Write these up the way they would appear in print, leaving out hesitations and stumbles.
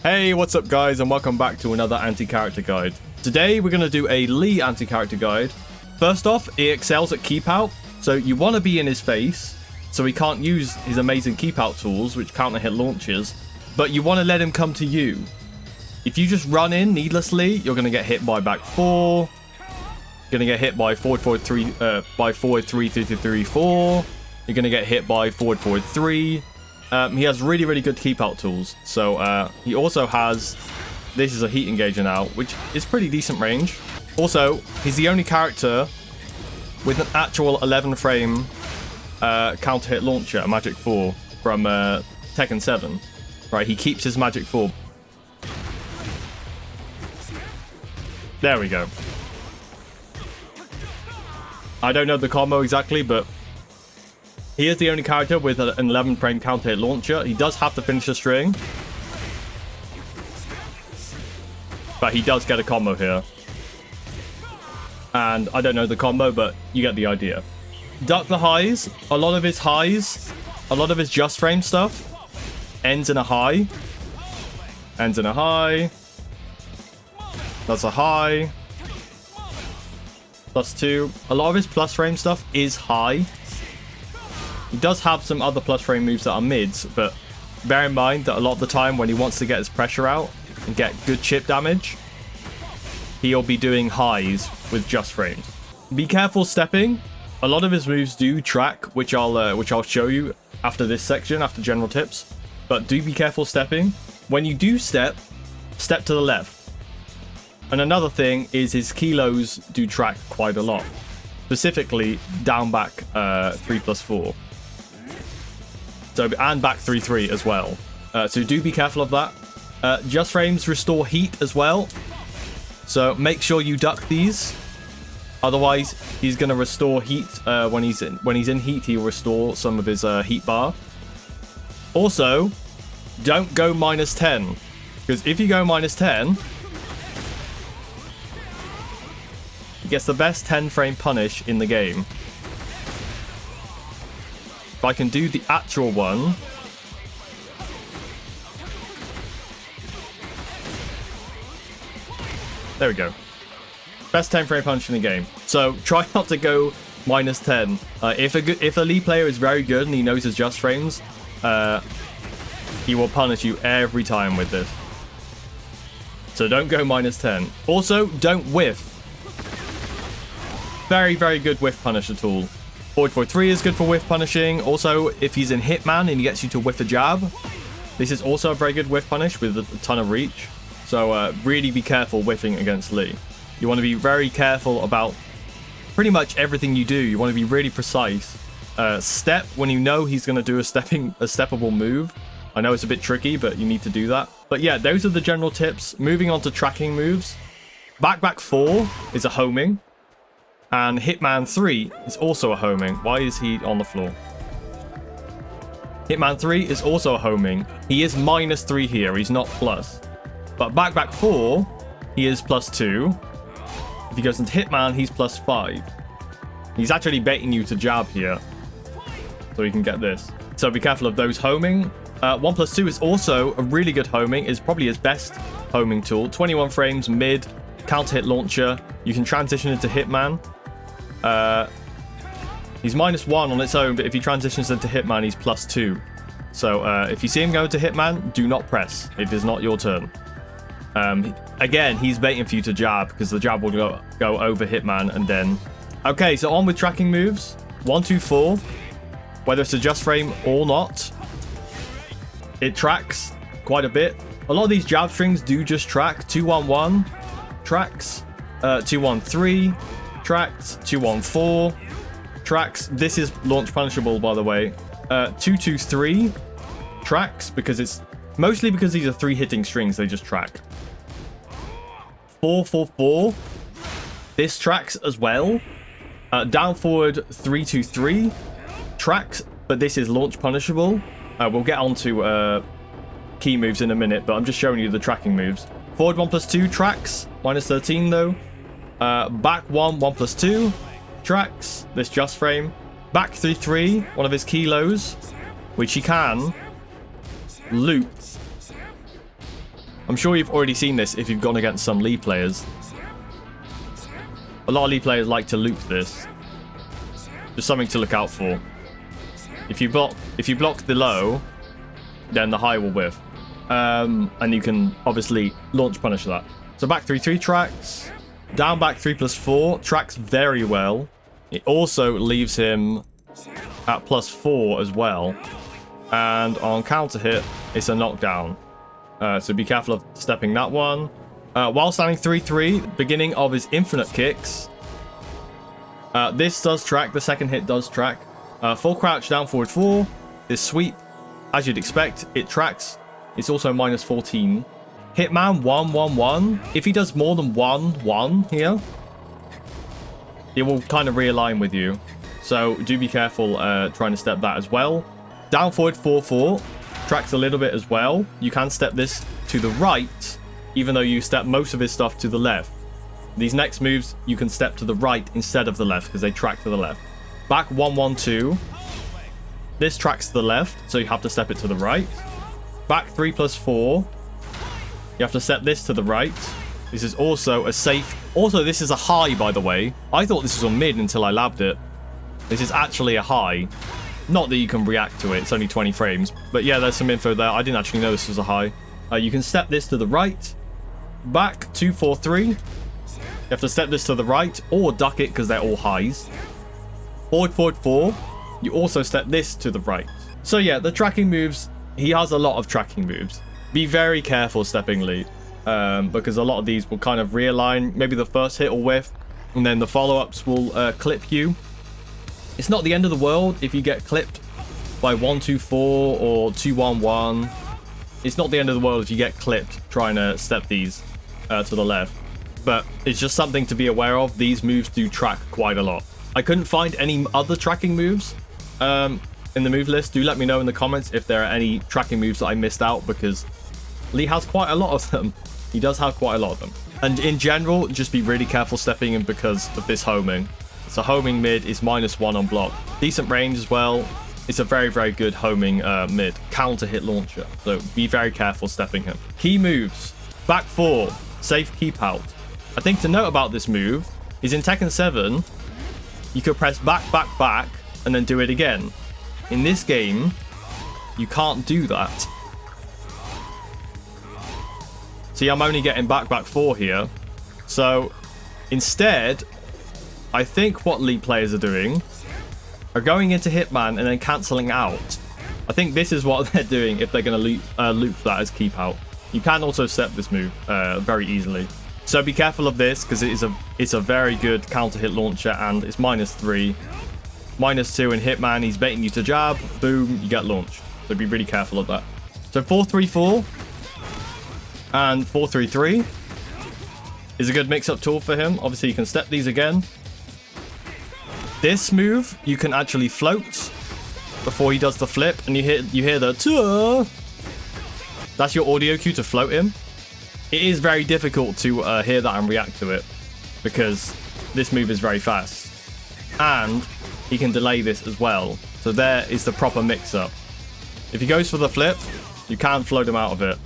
Hey, what's up guys, and welcome back to another anti-character guide. Today we're going to do a Lee anti-character guide. First off, he excels at keep out, so you want to be in his face, so he can't use his amazing keep out tools, which counter hit launches, but you want to let him come to you. If you just run in needlessly, you're going to get hit by back 4, you're going to get hit by forward 3, 3, 3, 4, you're going to get hit by forward 3. He has really good keep out tools. So he also has, this is a heat engager now, which is pretty decent range. Also, he's the only character with an actual 11 frame counter hit launcher, a magic 4 from Tekken 7. Right, he keeps his magic 4. There we go. I don't know the combo exactly, but he is the only character with an 11 frame counter hit launcher. He does have to finish the string, but he does get a combo here. And I don't know the combo, but you get the idea. Duck the highs. A lot of his highs, a lot of his just frame stuff ends in a high. Ends in a high. That's a high. +2. A lot of his plus frame stuff is high. He does have some other plus frame moves that are mids, but bear in mind that a lot of the time when he wants to get his pressure out and get good chip damage, he'll be doing highs with just frames. Be careful stepping. A lot of his moves do track, which I'll show you after this section, after general tips. But do be careful stepping. When you do step, step to the left. And another thing is his kilos do track quite a lot, specifically down back 3+4. So, and back 3-3 as well. So do be careful of that. Just frames restore heat as well. So make sure you duck these. Otherwise, he's going to restore heat when he's in heat. He'll restore some of his heat bar. Also, don't go -10, because if you go -10, he gets the best 10 frame punish in the game. If I can do the actual one. There we go. Best 10 frame punch in the game. So try not to go -10. If a Lee player is very good and he knows his just frames, he will punish you every time with this. So don't go -10. Also, don't whiff. Very good whiff punisher tool. Forward 3 is good for whiff punishing. Also, if he's in Hitman and he gets you to whiff a jab, this is also a very good whiff punish with a ton of reach. So really be careful whiffing against Lee. You want to be very careful about pretty much everything you do. You want to be really precise. Step when you know he's going to do a steppable move. I know it's a bit tricky, but you need to do that. But yeah, those are the general tips. Moving on to tracking moves. Back 4 is a homing. And Hitman 3 is also a homing. Why is he on the floor? Hitman 3 is also a homing. He is -3 here. He's not plus. But back 4, he is +2. If he goes into Hitman, he's +5. He's actually baiting you to jab here, so you can get this. So be careful of those homing. 1+2 is also a really good homing. It's probably his best homing tool. 21 frames, mid, counter hit launcher. You can transition into Hitman. He's -1 on its own, but if he transitions into Hitman, he's +2. So if you see him go to Hitman, do not press. It is not your turn. Again, he's baiting for you to jab, because the jab will go over Hitman and then... Okay, so on with tracking moves. 1, 2, 4. Whether it's a just frame or not, it tracks quite a bit. A lot of these jab strings do just track. 2-1-1 tracks. 2-1-3 tracks. 2-1-4 tracks. This is launch punishable, by the way. 2-2-3 tracks, because it's mostly because these are 3 hitting strings, they just track. 4-4-4, this tracks as well. Down forward 3-2-3 tracks, but this is launch punishable. We'll get on to key moves in a minute, but I'm just showing you the tracking moves. Forward 1+2 tracks, -13 though. Back 1+2 tracks, this just frame. Back 3-3, one of his kilos, which he can loop I'm sure you've already seen this if you've gone against some Lee players. A lot of Lee players like to loop this. Just something to look out for. If you block the low, then the high will whiff. And you can obviously launch punish that. So back 3-3 tracks. Down back 3+4 tracks very well. It also leaves him at +4 as well. And on counter hit, it's a knockdown. So be careful of stepping that one. While standing 3-3, beginning of his infinite kicks. This does track. The second hit does track. Full crouch down forward 4. This sweep, as you'd expect, it tracks. It's also -14. Hitman 1-1-1. If he does more than 1-1 here, it will kind of realign with you. So do be careful trying to step that as well. Down forward 4-4. Tracks a little bit as well. You can step this to the right, even though you step most of his stuff to the left. These next moves, you can step to the right instead of the left because they track to the left. Back 1-1-2. This tracks to the left, so you have to step it to the right. Back 3+4. You have to step this to the right. This is also a safe... Also, this is a high, by the way. I thought this was on mid until I labbed it. This is actually a high. Not that you can react to it. It's only 20 frames. But yeah, there's some info there. I didn't actually know this was a high. You can step this to the right. Back 2-4-3. You have to step this to the right or duck it because they're all highs. Forward 4. You also step this to the right. So yeah, the tracking moves, he has a lot of tracking moves. Be very careful stepping Lee, because a lot of these will kind of realign. Maybe the first hit will whiff, and then the follow-ups will clip you. It's not the end of the world if you get clipped by 1-2-4 or 2-1-1. It's not the end of the world if you get clipped trying to step these to the left. But it's just something to be aware of. These moves do track quite a lot. I couldn't find any other tracking moves in the move list. Do let me know in the comments if there are any tracking moves that I missed out, because Lee has quite a lot of them. He does have quite a lot of them. And in general, just be really careful stepping in because of this homing. So homing mid is -1 on block. Decent range as well. It's a very, very good homing mid. Counter hit launcher. So be very careful stepping him. Key moves. Back 4. Safe keep out. I think to note about this move is in Tekken 7, you could press back, and then do it again. In this game, you can't do that. See, I'm only getting back 4 here. So instead, I think what League players are doing are going into Hitman and then cancelling out. I think this is what they're doing if they're going to loop that as keep out. You can also step this move very easily. So be careful of this because it's a very good counter hit launcher and it's -3. -2 in Hitman, he's baiting you to jab. Boom, you get launched. So be really careful of that. So 4-3-4 and 4-3-3 is a good mix-up tool for him. Obviously, you can step these again. This move, you can actually float before he does the flip, and you hear the tuh. That's your audio cue to float him. It is very difficult to hear that and react to it because this move is very fast, and he can delay this as well. So there is the proper mix-up. If he goes for the flip, you can float him out of it.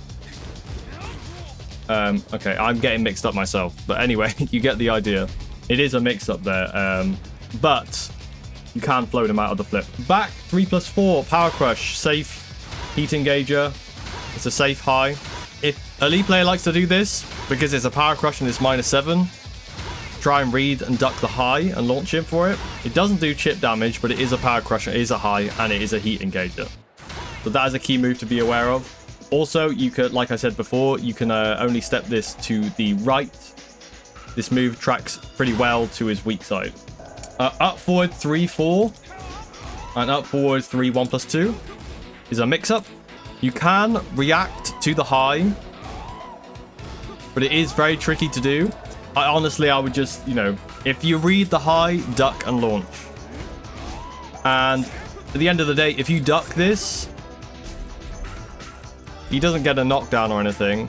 Okay, I'm getting mixed up myself, but anyway, you get the idea. It is a mix-up there, but you can float him out of the flip. Back 3+4 power crush, safe heat engager. It's a safe high. If a League player likes to do this because it's a power crush and it's -7, try and read and duck the high and launch him for it. It doesn't do chip damage, but it is a power crusher, it is a high, and it is a heat engager. So that is a key move to be aware of. Also, you could, like I said before, you can only step this to the right. This move tracks pretty well to his weak side. Up forward 3-4 and up forward 3-1+2 is a mix-up. You can react to the high, but it is very tricky to do. Honestly, I would just, if you read the high, duck and launch. And at the end of the day, if you duck this, he doesn't get a knockdown or anything.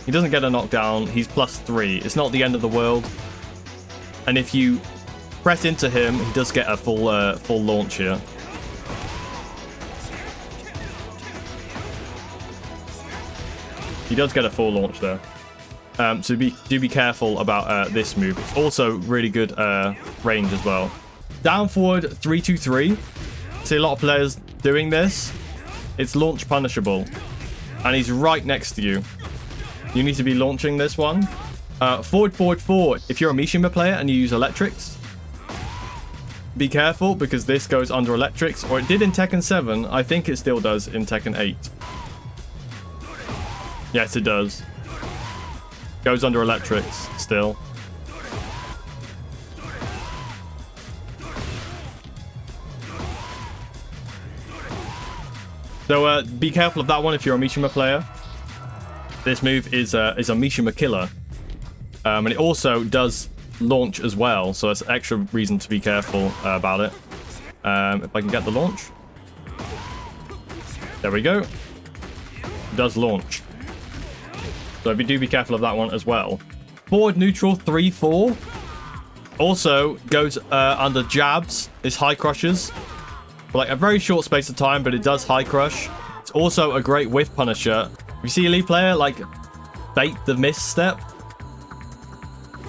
He doesn't get a knockdown. He's +3. It's not the end of the world. And if you press into him, he does get a full launch here. He does get a full launch there. So do be careful about this move. It's also really good range as well. Down forward 3-2-3. See a lot of players doing this. It's launch punishable. And he's right next to you. You need to be launching this one. Forward, forward, forward. If you're a Mishima player and you use electrics, be careful because this goes under electrics. Or it did in Tekken 7. I think it still does in Tekken 8. Yes, it does. Goes under electrics still. So be careful of that one if you're a Mishima player. This move is a Mishima killer. And it also does launch as well, so it's extra reason to be careful about it. If I can get the launch. There we go. It does launch. So do be careful of that one as well. Forward neutral 3-4. Also goes under jabs. It's high crushes. For like a very short space of time, but it does high crush. It's also a great whiff punisher. If you see a Elite player like bait the misstep,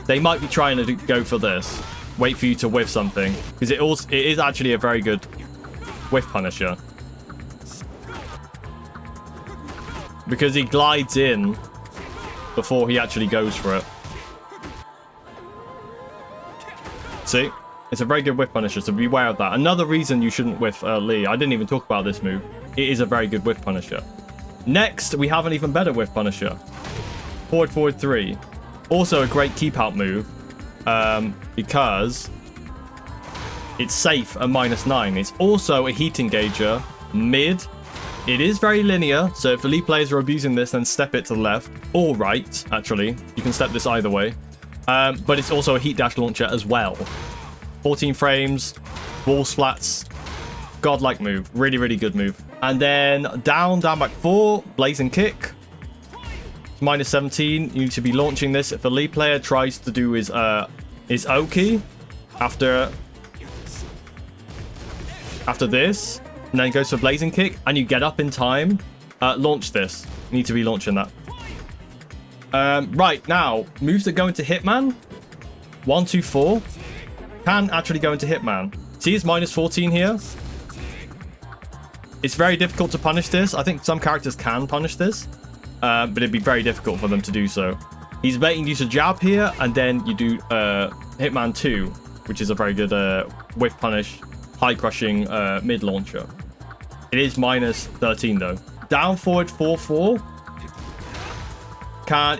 they might be trying to go for this. Wait for you to whiff something. Because it is actually a very good whiff punisher. Because he glides in before he actually goes for it. See? It's a very good whiff punisher, so beware of that. Another reason you shouldn't whiff Lee. I didn't even talk about this move. It is a very good whiff punisher. Next, we have an even better whiff punisher. Forward, forward 3. Also a great keep out move. Because it's safe at -9. It's also a heat engager mid. It is very linear, so if Elite players are abusing this, then step it to the left or right, actually. You can step this either way. But it's also a heat dash launcher as well. 14 frames, wall splats, godlike move. Really, really good move. And then down back 4, blazing kick. -17. You need to be launching this. If a Elite player tries to do his Oki after this, and then goes for blazing kick, and you get up in time, launch this. You need to be launching that. Right, now, moves that go into Hitman. 1, 2, 4. Can actually go into Hitman. See, it's -14 here. It's very difficult to punish this. I think some characters can punish this, but it'd be very difficult for them to do so. He's baiting you to jab here, and then you do Hitman 2, which is a very good whiff punish, high crushing mid launcher. It is -13 though. Down forward 4-4.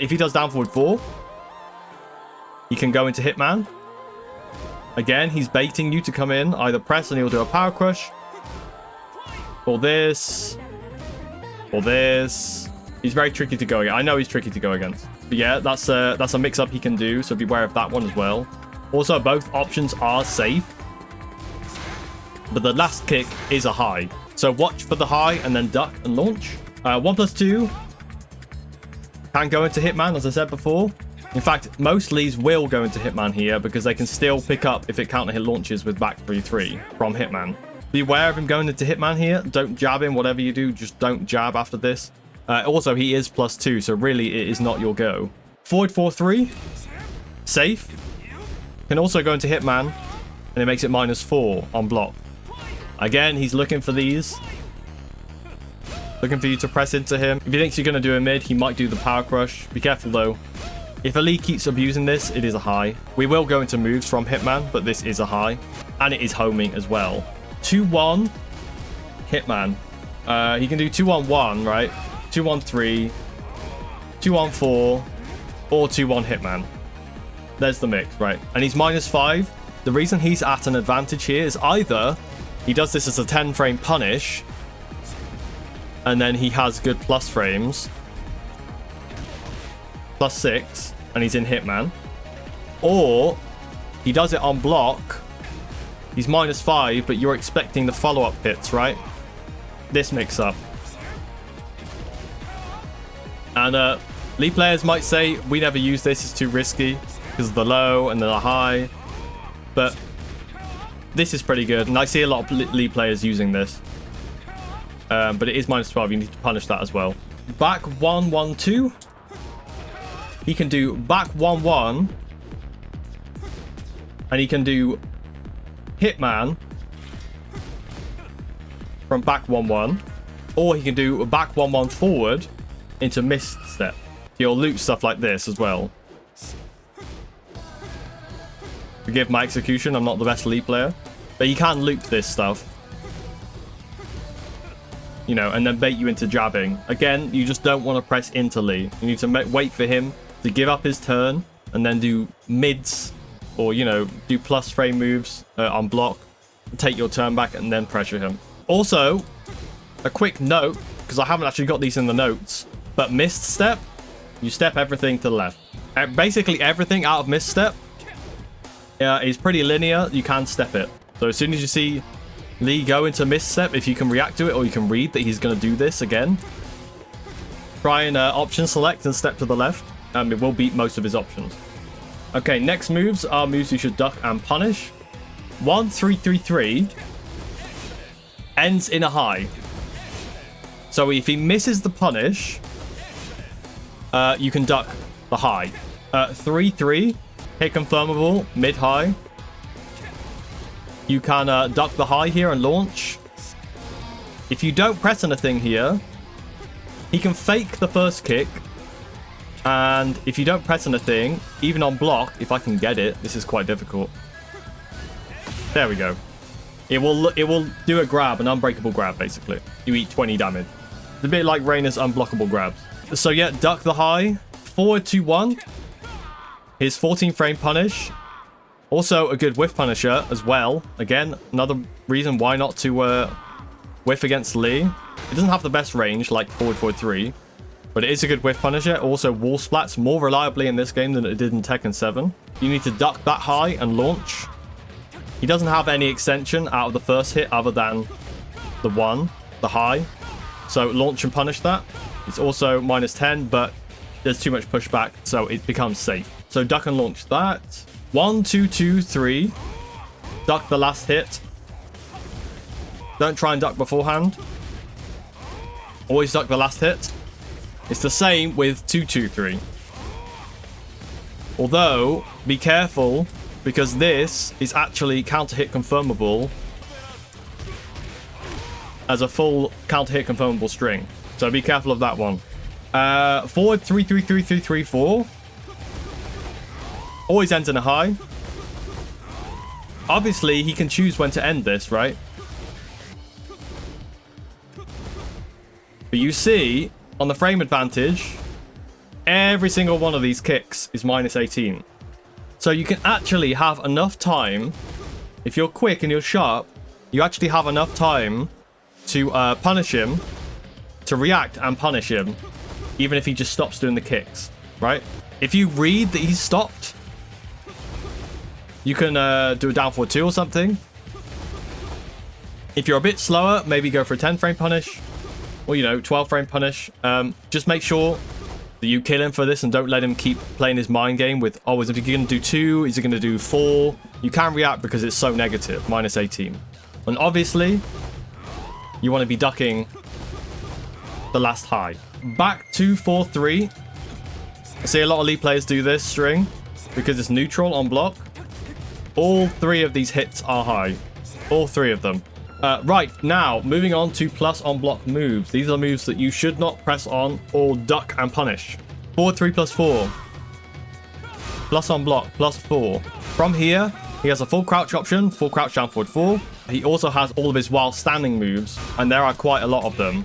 If he does down forward 4, he can go into Hitman. Again, he's baiting you to come in. Either press and he'll do a power crush. Or this. Or this. He's very tricky to go against. I know he's tricky to go against. But yeah, that's a mix-up he can do, so beware of that one as well. Also, both options are safe. But the last kick is a high. So watch for the high and then duck and launch. 1+2 can go into Hitman, as I said before. In fact, most leads will go into Hitman here because they can still pick up if it counter hit launches with back 3-3 from Hitman. Beware of him going into Hitman here. Don't jab him, whatever you do, just don't jab after this. Also, he is +2, so really it is not your go. Forward 4-3. Safe. Can also go into Hitman, and it makes it -4 on block. Again, he's looking for these. Looking for you to press into him. If he thinks you're going to do a mid, he might do the power crush. Be careful, though. If Ali keeps abusing this, it is a high. We will go into moves from Hitman, but this is a high. And it is homing as well. 2-1 Hitman. He can do 2-1-1, right? 2-1-3, 2-1-4, or 2-1 Hitman. There's the mix, right? And he's -5. The reason he's at an advantage here is either he does this as a 10 frame punish, and then he has good plus frames, +6, and he's in Hitman. Or he does it on block. He's -5, but you're expecting the follow-up hits, right? This mix-up. And League players might say, we never use this, it's too risky because of the low and the high. But this is pretty good, and I see a lot of League players using this. But it is -12, you need to punish that as well. back 1, 1, 2. He can do back 1, 1. And he can do Hitman from back 1, 1. Or he can do back 1, 1 forward into misstep. He'll loot stuff like this as well. Forgive my execution, I'm not the best League player. But you can loop this stuff. You know, and then bait you into jabbing. Again, you just don't want to press into Lee. You need to wait for him to give up his turn and then do mids or, you know, do plus frame moves on block, take your turn back and then pressure him. Also, a quick note, because I haven't actually got these in the notes, but missed step, you step everything to the left. Basically everything out of misstep is pretty linear. You can step it. So as soon as you see Lee go into misstep, if you can react to it or you can read that he's going to do this again, try and option select and step to the left. It will beat most of his options. Okay, next moves are moves you should duck and punish. 1, 3, 3, 3 ends in a high. So if he misses the punish, you can duck the high. 3, 3 hit confirmable mid high. You can duck the high here and launch. If you don't press anything here, he can fake the first kick. And if you don't press anything, even on block, if I can get it, this is quite difficult. There we go. It will do a grab, an unbreakable grab, basically. You eat 20 damage. It's a bit like Reyna's unblockable grabs. So yeah, duck the high. Forward 2, 1. His 14 frame punish. Also a good whiff punisher as well. Again, another reason why not to whiff against Lee. It doesn't have the best range like forward 3, but it is a good whiff punisher. Also wall splats more reliably in this game than it did in Tekken 7. You need to duck that high and launch. He doesn't have any extension out of the first hit other than the one, the high. So launch and punish that. It's also -10, but there's too much pushback, so it becomes safe. So duck and launch that. 1, 2, 2, 3. Duck the last hit. Don't try and duck beforehand. Always duck the last hit. It's the same with 2, 2, 3. Although, be careful, because this is actually counter hit confirmable as a full counter hit confirmable string. So be careful of that one. Forward 3, 3, 3, 3, 3, 4. Always ends in a high. Obviously, he can choose when to end this, right? But you see, on the frame advantage, every single one of these kicks is -18. So you can actually have enough time, if you're quick and you're sharp, you actually have enough time to punish him, to react and punish him, even if he just stops doing the kicks, right? If you read that he's stopped, you can do a down forward 2 or something. If you're a bit slower, maybe go for a 10 frame punish. Or, you know, 12 frame punish. Just make sure that you kill him for this and don't let him keep playing his mind game with, oh, is he going to do 2? Is he going to do 4? You can react because it's so negative, -18. And obviously, you want to be ducking the last high. Back 2, 4, 3. I see a lot of League players do this string because it's neutral on block. All 3 of these hits are high. All 3 of them. Right, now, moving on to plus on block moves. These are moves that you should not press on or duck and punish. Forward 3 plus 4. Plus on block, +4. From here, he has a full crouch option, full crouch down forward 4. He also has all of his while standing moves, and there are quite a lot of them.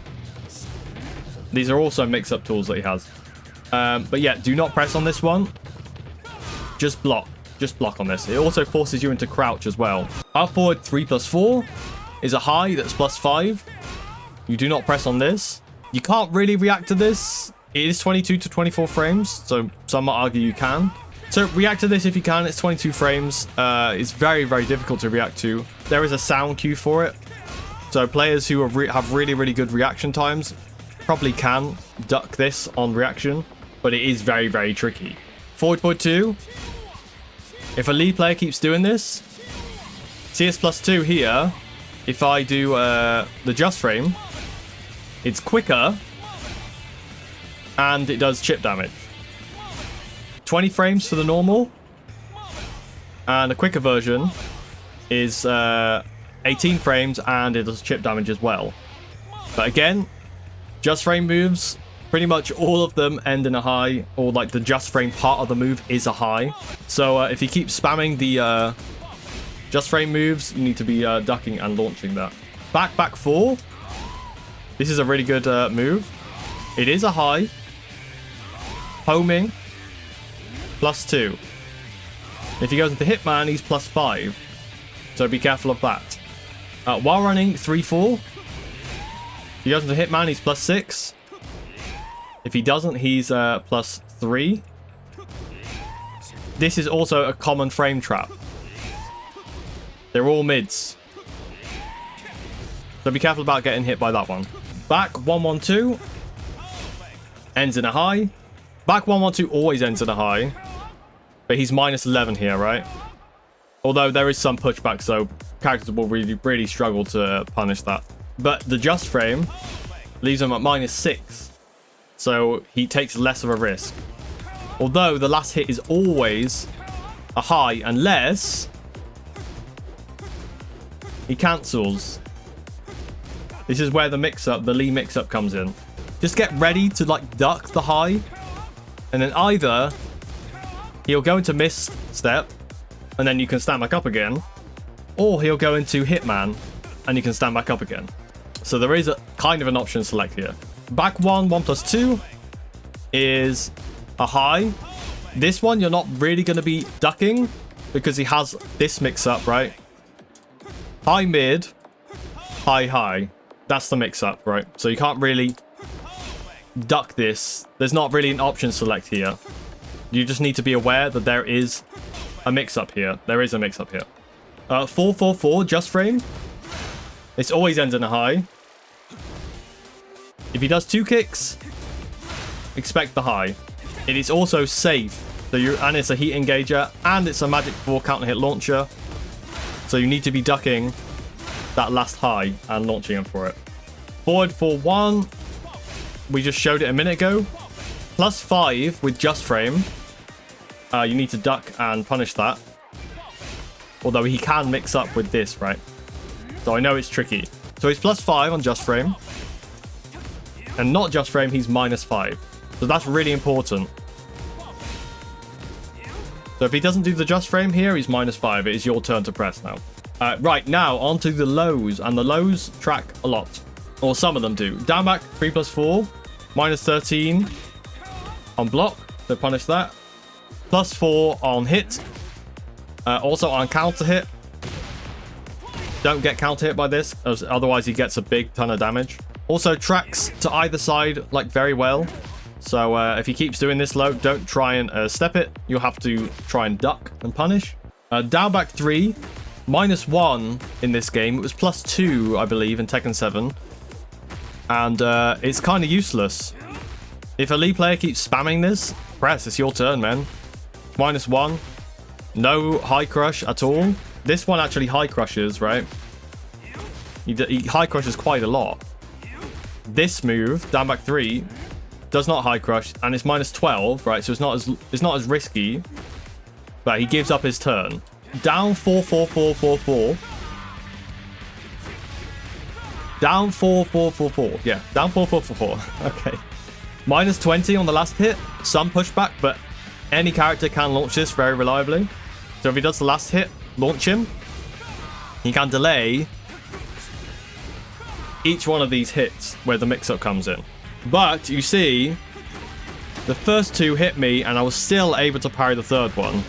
These are also mix-up tools that he has. But yeah, do not press on this one. Just block. Just block on this. It also forces you into crouch as well. Up forward 3 plus 4 is a high that's +5. You do not press on this. You can't really react to this. It is 22 to 24 frames, so some might argue you can. So react to this if you can. It's 22 frames. It's very, very difficult to react to. There is a sound cue for it. So players who have really, really good reaction times probably can duck this on reaction, but it is very, very tricky. Forward 2. If a lead player keeps doing this, CS +2 here, if I do the just frame, it's quicker, and it does chip damage. 20 frames for the normal, and a quicker version is 18 frames, and it does chip damage as well. But again, just frame moves, pretty much all of them end in a high, or like the just frame part of the move is a high. So if you keep spamming the just frame moves, you need to be ducking and launching that. Back 4. This is a really good move. It is a high. Homing. +2. If he goes into Hitman, he's +5. So be careful of that. While running 3-4. If he goes into Hitman, he's +6. If he doesn't, he's +3. This is also a common frame trap. They're all mids. So be careful about getting hit by that one. Back 1-1-2. Ends in a high. Back 1-1-2 always ends in a high. But he's -11 here, right? Although there is some pushback, so characters will really struggle to punish that. But the just frame leaves him at -6. So he takes less of a risk. Although the last hit is always a high unless he cancels. This is where the mix-up, the Lee mix-up comes in. Just get ready to like duck the high. And then either he'll go into miss step and then you can stand back up again. Or he'll go into Hitman and you can stand back up again. So there is a kind of an option select here. Back 1+2 is a high. This one you're not really going to be ducking because he has this mix-up, right? High mid, high. That's the mix-up, right? So you can't really duck this. There's not really an option select here. You just need to be aware that there is a mix-up here. There is a mix-up here. 4-4-4, just frame. This always ends in a high. If he does 2 kicks, expect the high. It is also safe. So and it's a heat engager, and it's a magic 4 counter hit launcher. So you need to be ducking that last high and launching him for it. Forward 4-1. We just showed it a minute ago. +5 with just frame. You need to duck and punish that. Although he can mix up with this, right? So I know it's tricky. So he's +5 on just frame. And not just frame, he's -5. So that's really important. So if he doesn't do the just frame here, he's -5. It is your turn to press now. Right, now onto the lows. And the lows track a lot. Or some of them do. Down back 3+4. -13 on block. So punish that. +4 on hit. Also on counter hit. Don't get counter hit by this, as otherwise he gets a big ton of damage. Also tracks to either side like very well. So if he keeps doing this low, don't try and step it. You'll have to try and duck and punish. Down back 3, -1 in this game. It was +2, I believe, in Tekken 7. And it's kind of useless. If a Lee player keeps spamming this, press. It's your turn, man. -1. No high crush at all. This one actually high crushes, right? He high crushes quite a lot. This move, down back 3, does not high crush, and it's -12, right? So it's not as risky. But he gives up his turn. Down 4-4-4-4-4. Down 4-4-4-4. Yeah, down 4-4-4-4. Okay. -20 on the last hit. Some pushback, but any character can launch this very reliably. So if he does the last hit, launch him. He can delay each one of these hits where the mix-up comes in. But you see, the first 2 hit me and I was still able to parry the third one.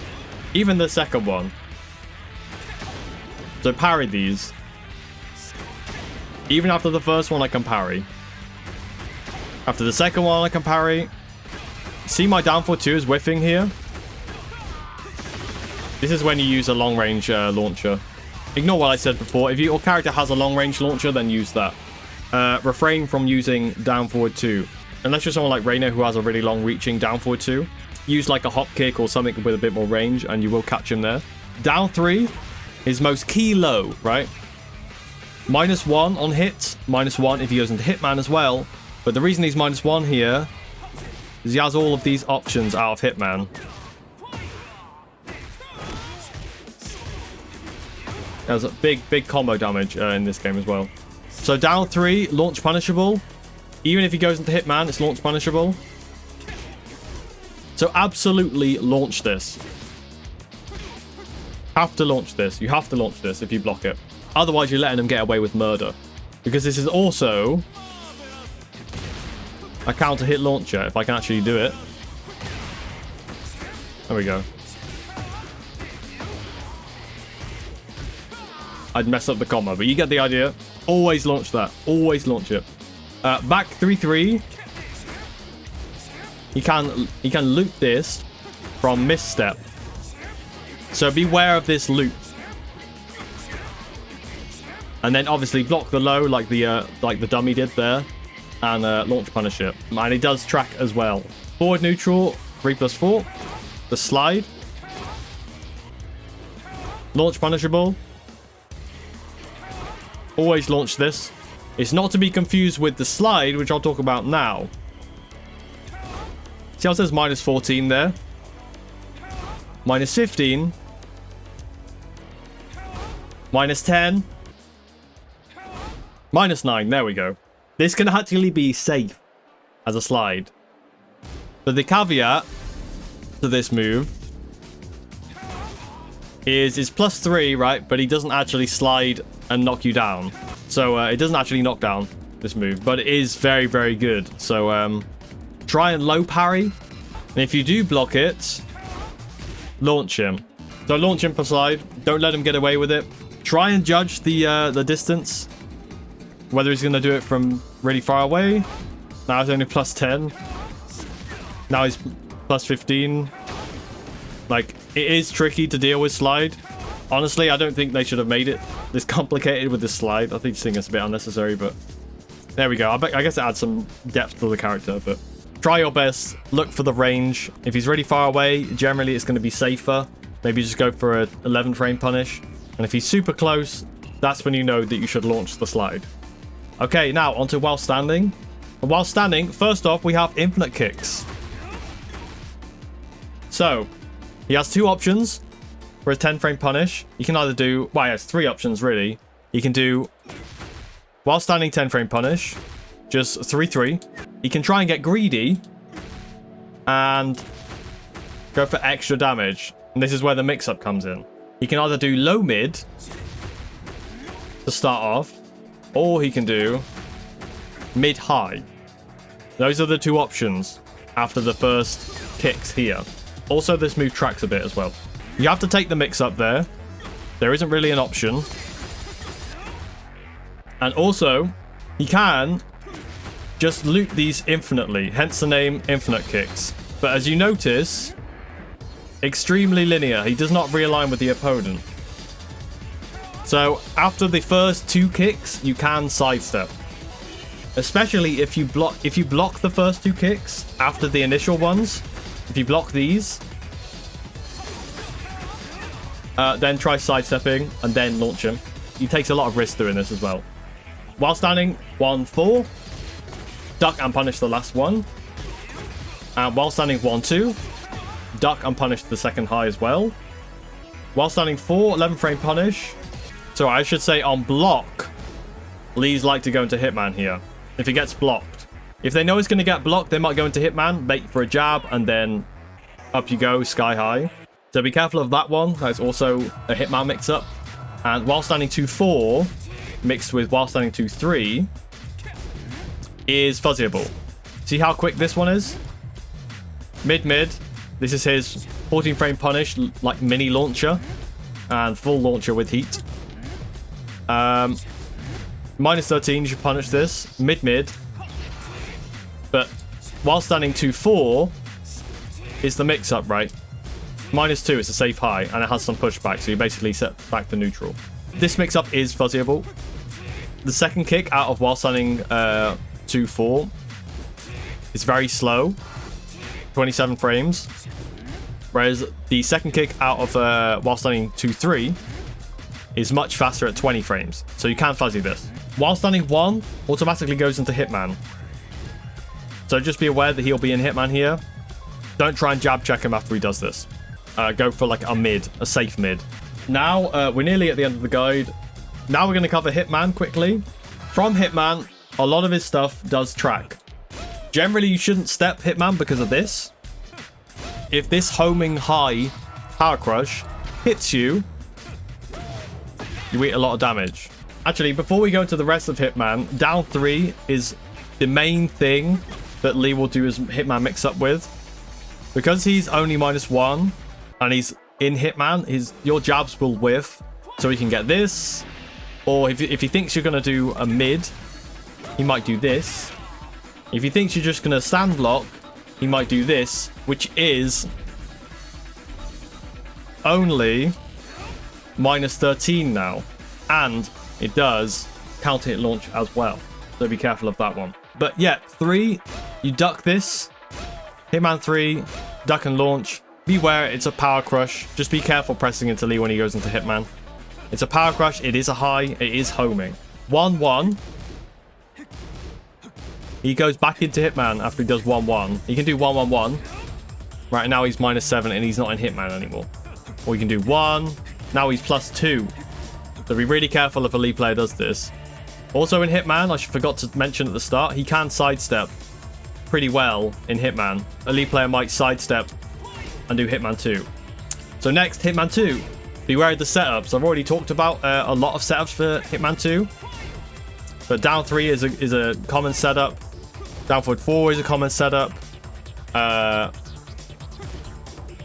Even the second one. So parry these. Even after the first one I can parry. After the second one I can parry. See, my downfall 2 is whiffing here. This is when you use a long range launcher. Ignore what I said before. If your character has a long range launcher, then use that. Refrain from using down forward 2. Unless you're someone like Reina who has a really long reaching down forward 2. Use like a hop kick or something with a bit more range and you will catch him there. Down 3 is most key low, right? -1 on hit. -1 if he goes into Hitman as well. But the reason he's -1 here because he has all of these options out of Hitman. There's a big combo damage in this game as well. So down 3, launch punishable. Even if he goes into Hitman, it's launch punishable. So absolutely launch this. Have to launch this. You have to launch this if you block it. Otherwise, you're letting him get away with murder. Because this is also a counter hit launcher, if I can actually do it. There we go. I'd mess up the combo, but you get the idea. Always launch that. Always launch it. Back 3-3. You can loop this from misstep. So beware of this loop. And then obviously block the low like the dummy did there. And launch punish it. And it does track as well. Forward neutral, 3+4. The slide. Launch punishable. Always launch this. It's not to be confused with the slide, which I'll talk about now. See how it says -14 there? -15. -10. -9. There we go. This can actually be safe as a slide. But the caveat to this move is it's +3, right? But he doesn't actually slide and knock you down. So it doesn't actually knock down this move, but it is very, very good. So try and low parry. And if you do block it, launch him. So launch him for slide. Don't let him get away with it. Try and judge the distance. Whether he's going to do it from really far away. Now it's only +10. Now he's +15. Like, it is tricky to deal with slide. Honestly, I don't think they should have made it this complicated with this slide. I think it's a bit unnecessary, but there we go. I guess it adds some depth to the character, but try your best. Look for the range. If he's really far away, generally it's going to be safer. Maybe just go for a 11 frame punish. And if he's super close, that's when you know that you should launch the slide. Okay, now onto while standing. And while standing, first off, we have infinite kicks. So he has 2 options for a 10 frame punish. You can either do, well, he has 3 options really. You can do while standing 10 frame punish, just 3-3. You can try and get greedy and go for extra damage. And this is where the mix-up comes in. He can either do low mid to start off, or he can do mid high. Those are the 2 options after the first kicks here. Also, this move tracks a bit as well. You have to take the mix up there. There isn't really an option. And also, he can just loop these infinitely, hence the name infinite kicks. But as you notice, extremely linear. He does not realign with the opponent. So after the first 2 kicks, you can sidestep. Especially if you block the first 2 kicks after the initial ones. If you block these, then try sidestepping and then launch him. He takes a lot of risk doing this as well. While standing, 1-4. Duck and punish the last one. And while standing, 1-2. Duck and punish the second high as well. While standing 4, 11 frame punish. So I should say on block, Lee's like to go into Hitman here. If he gets blocked. If they know he's going to get blocked, they might go into Hitman, bait for a jab, and then up you go, sky high. So be careful of that one. That's also a Hitman mix-up. And while standing 2-4, mixed with while standing 2-3, is fuzzyable. See how quick this one is? Mid-mid. This is his 14 frame punish, like mini launcher. And full launcher with heat. -13, you should punish this. Mid-mid. But while standing 2-4 is the mix-up, right? -2 is a safe high, and it has some pushback, so you basically set back to neutral. This mix-up is fuzzyable. The second kick out of while standing 2-4 is very slow. 27 frames. Whereas the second kick out of while standing 2-3 is much faster at 20 frames. So you can fuzzy this. While standing 1 automatically goes into Hitman. So just be aware that he'll be in Hitman here. Don't try and jab check him after he does this. Go for like a mid, a safe mid. Now, we're nearly at the end of the guide. Now we're going to cover Hitman quickly. From Hitman, a lot of his stuff does track. Generally, you shouldn't step Hitman because of this. If this homing high Power Crush hits you, you eat a lot of damage. Actually, before we go into the rest of Hitman, down 3 is the main thing that Lee will do his Hitman mix-up with. Because he's only -1 and he's in Hitman, your jabs will whiff. So he can get this. Or if he thinks you're going to do a mid, he might do this. If he thinks you're just going to stand block, he might do this, which is only -13 now. And it does counter hit launch as well. So be careful of that one. But yeah, 3, you duck this. Hitman 3, duck and launch. Beware, it's a Power Crush. Just be careful pressing into Lee when he goes into Hitman. It's a Power Crush, it is a high, it is homing. 1-1. He goes back into Hitman after he does 1-1. He can do 1-1-1. Right now he's -7 and he's not in Hitman anymore. Or you can do 1. Now he's +2. So be really careful if a Lee player does this. Also in Hitman, I forgot to mention at the start, he can sidestep pretty well in Hitman. A Lee player might sidestep and do Hitman 2. So next, Hitman 2. Beware of the setups. I've already talked about a lot of setups for Hitman 2. But down 3 is a common setup. Down forward 4 is a common setup. Back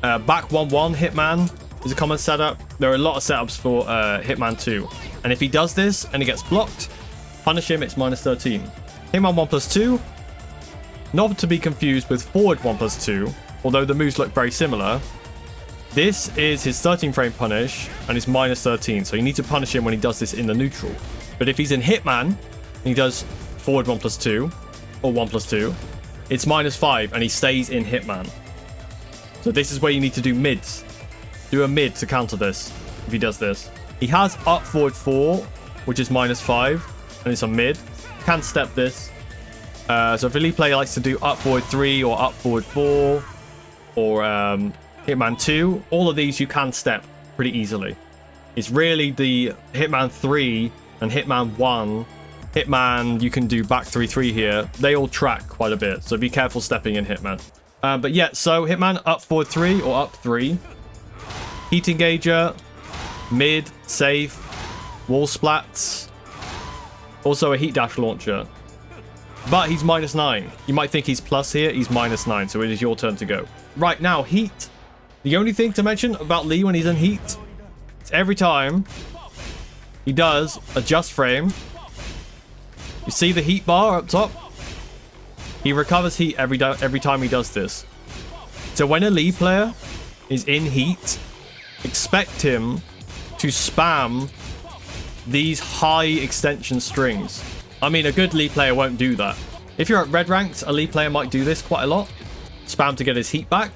1-1 Hitman is a common setup. There are a lot of setups for Hitman 2. And if he does this and he gets blocked, punish him, it's -13. Hitman 1+2. Not to be confused with forward 1+2, although the moves look very similar. This is his 13 frame punish and it's -13. So you need to punish him when he does this in the neutral. But if he's in Hitman and he does forward 1+2 or 1+2, it's -5 and he stays in Hitman. So this is where you need to do mids. Do a mid to counter this if he does this. He has up forward 4, which is -5, and it's a mid. Can step this. So if a Lee player likes to do up forward 3 or up forward 4 or Hitman 2, all of these you can step pretty easily. It's really the Hitman 3 and Hitman 1. Hitman, you can do back 3-3 here. They all track quite a bit, so be careful stepping in Hitman. But yeah, so Hitman up forward 3 or up 3. Heat engager, mid, safe, wall splats. Also a heat dash launcher. But he's -9. You might think he's plus here. He's -9, so it is your turn to go. Right, now, heat. The only thing to mention about Lee when he's in heat is every time he does adjust frame, you see the heat bar up top? He recovers heat every time he does this. So when a Lee player is in heat, expect him to spam these high extension strings. I mean, a good Lee player won't do that. If you're at red ranks, a Lee player might do this quite a lot. Spam to get his heat back.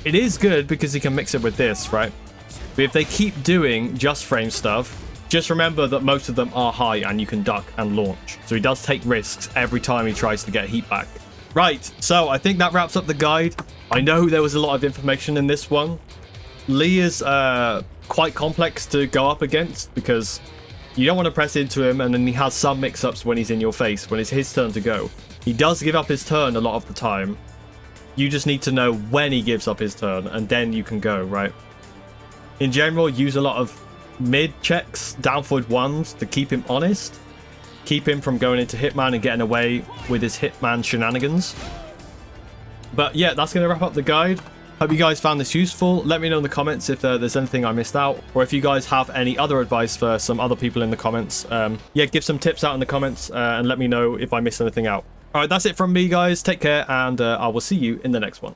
It is good because he can mix it with this, right? But if they keep doing just frame stuff, just remember that most of them are high and you can duck and launch. So he does take risks every time he tries to get heat back. Right, so I think that wraps up the guide. I know there was a lot of information in this one. Lee is quite complex to go up against because you don't want to press into him and then he has some mix-ups when he's in your face, when it's his turn to go. He does give up his turn a lot of the time. You just need to know when he gives up his turn and then you can go, right? In general, use a lot of mid checks, down forward 1s to keep him honest. Keep him from going into Hitman and getting away with his Hitman shenanigans. But yeah, that's going to wrap up the guide. Hope you guys found this useful. Let me know in the comments if there's anything I missed out, or if you guys have any other advice for some other people in the comments. Yeah, give some tips out in the comments and let me know if I missed anything out. All right, that's it from me, guys. Take care, and I will see you in the next one.